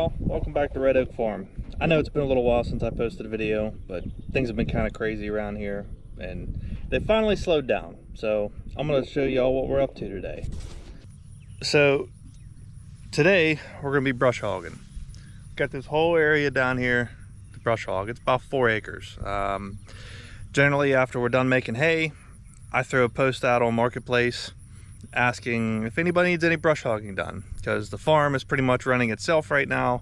y'all, welcome back to Red Oak Farm. I know it's been a little while since I posted a video, but things have been kind of crazy around here and they finally slowed down. So I'm going to show y'all what we're up to today. So today we're going to be brush hogging. Got this whole area down here to brush hog. It's about 4 acres. Generally after we're done making hay, I throw a post out on Marketplace asking if anybody needs any brush hogging done, because the farm is pretty much running itself right now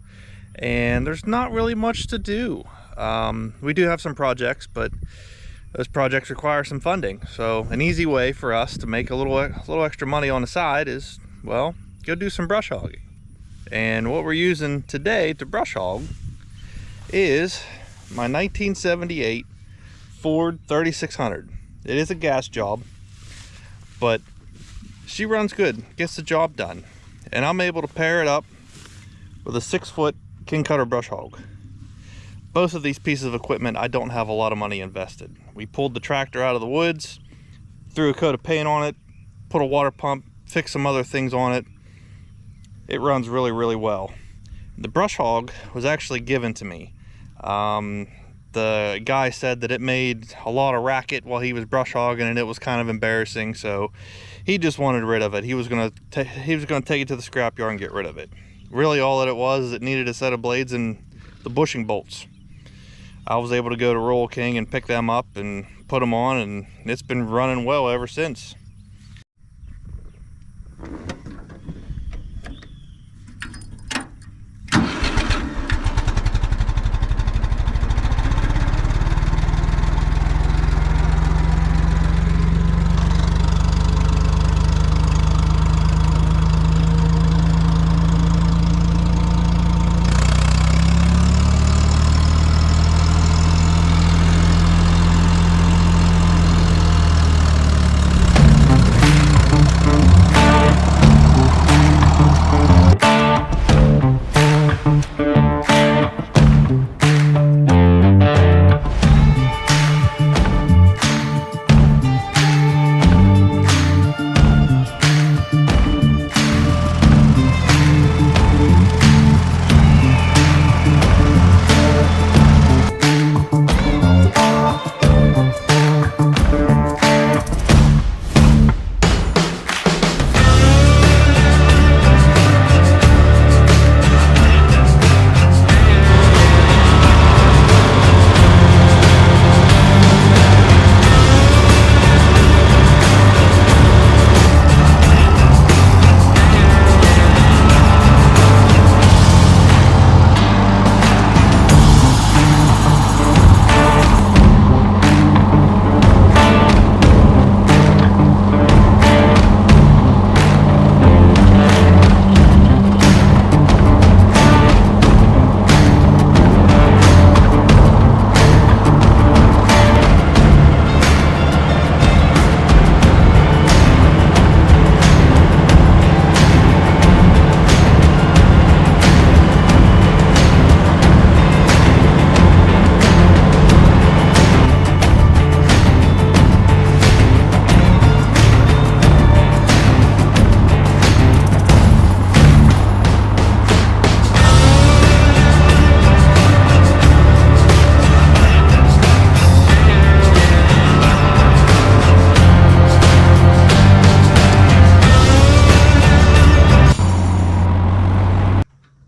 and there's not really much to do. We do have some projects, but those projects require some funding. So an easy way for us to make a little extra money on the side is, well, go do some brush hogging. And what we're using today to brush hog is my 1978 Ford 3600. It is a gas job, but she runs good, gets the job done. And I'm able to pair it up with a 6-foot King Cutter brush hog. Both of these pieces of equipment, I don't have a lot of money invested. We pulled the tractor out of the woods, threw a coat of paint on it, put a water pump, fixed some other things on it. It runs really, really well. The brush hog was actually given to me. The guy said that it made a lot of racket while he was brush hogging and it was kind of embarrassing, so he just wanted rid of it. He was gonna take it to the scrapyard and get rid of it. Really all that it was is it needed a set of blades and the bushing bolts. I was able to go to Royal King and pick them up and put them on, and it's been running well ever since.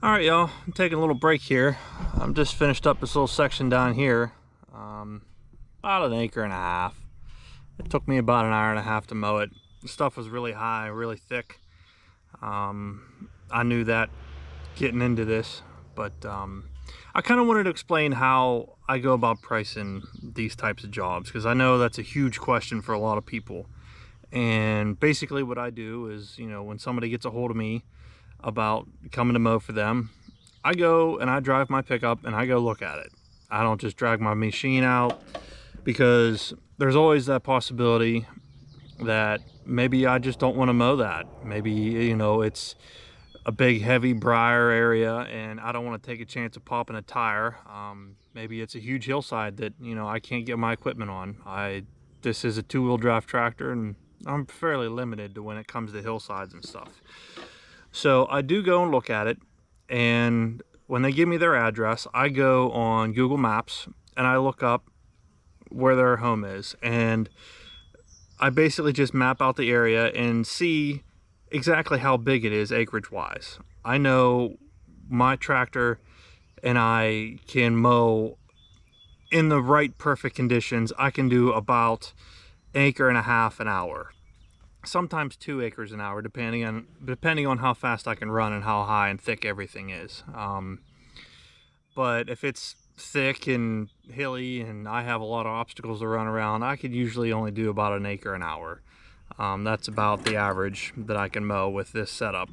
Alright y'all, I'm taking a little break here. I'm just finished up this little section down here. About 1.5 acres. It took me about 1.5 hours to mow it. The stuff was really high, really thick. I knew that getting into this, but I kind of wanted to explain how I go about pricing these types of jobs, because I know that's a huge question for a lot of people. And basically what I do is, you know, when somebody gets a hold of me about coming to mow for them, I go and I drive my pickup and I go look at it. I don't just drag my machine out, because there's always that possibility that maybe I just don't want to mow that. Maybe, you know, it's a big heavy briar area and I don't want to take a chance of popping a tire. Maybe it's a huge hillside that, you know, I can't get my equipment on. This is a 2-wheel drive tractor and I'm fairly limited to when it comes to hillsides and stuff. So I do go and look at it, and when they give me their address, I go on Google Maps and I look up where their home is, and I basically just map out the area and see exactly how big it is acreage wise. I know my tractor and I can mow in the right perfect conditions. I can do about 1.5 acres an hour, sometimes 2 acres an hour, depending on how fast I can run and how high and thick everything is. But if it's thick and hilly and I have a lot of obstacles to run around, I could usually only do about 1 acre an hour. That's about the average that I can mow with this setup.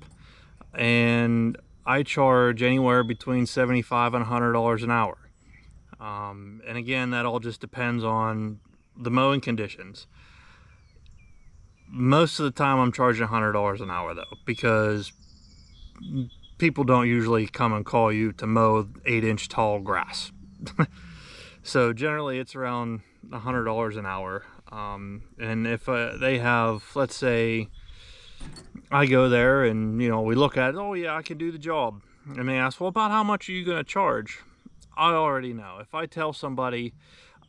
And I charge anywhere between $75 and $100 an hour. And again, that all just depends on the mowing conditions. Most of the time I'm charging $100 an hour though, because people don't usually come and call you to mow 8-inch tall grass. So generally it's around $100 an hour. And if they have, let's say I go there and we look at it, oh yeah, I can do the job, and they ask, well, about how much are you going to charge? I already know. If I tell somebody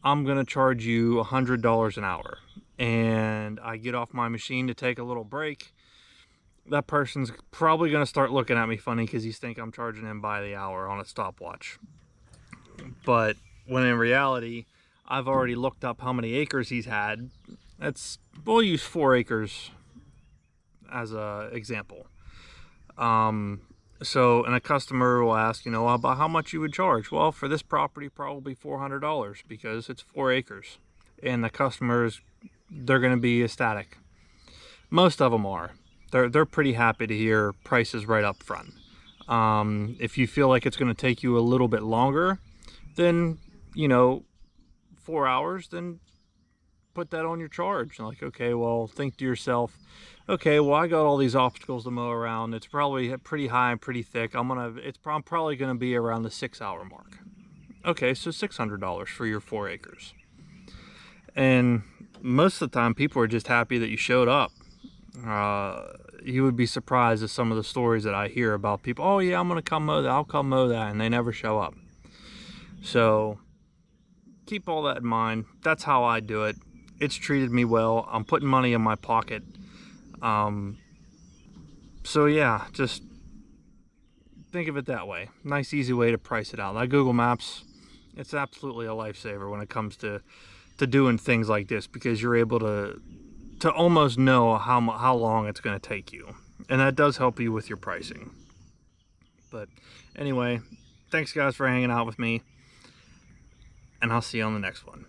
I'm going to charge you $100 an hour and I get off my machine to take a little break, that person's probably going to start looking at me funny because he's thinking I'm charging him by the hour on a stopwatch. But when in reality, I've already looked up how many acres he's had. We'll use 4 acres as a example. So, and a customer will ask, about how much you would charge. Well, for this property, probably $400 because it's 4 acres. And the customers, they're going to be ecstatic. Most of them are. They're pretty happy to hear prices right up front. If you feel like it's going to take you a little bit longer than 4 hours, then put that on your charge. Like, okay, well, think to yourself, okay, well, I got all these obstacles to mow around. It's probably pretty high and pretty thick. I'm probably going to be around the 6 hour mark. Okay, so $600 for your 4 acres. And most of the time, people are just happy that you showed up. You would be surprised at some of the stories that I hear about people. Oh yeah, I'm going to come mow that. I'll come mow that, and they never show up. So keep all that in mind. That's how I do it. It's treated me well. I'm putting money in my pocket. So yeah, just think of it that way. Nice, easy way to price it out. Like Google Maps, it's absolutely a lifesaver when it comes to doing things like this, because you're able to almost know how long it's going to take you. And that does help you with your pricing. But anyway, thanks guys for hanging out with me, and I'll see you on the next one.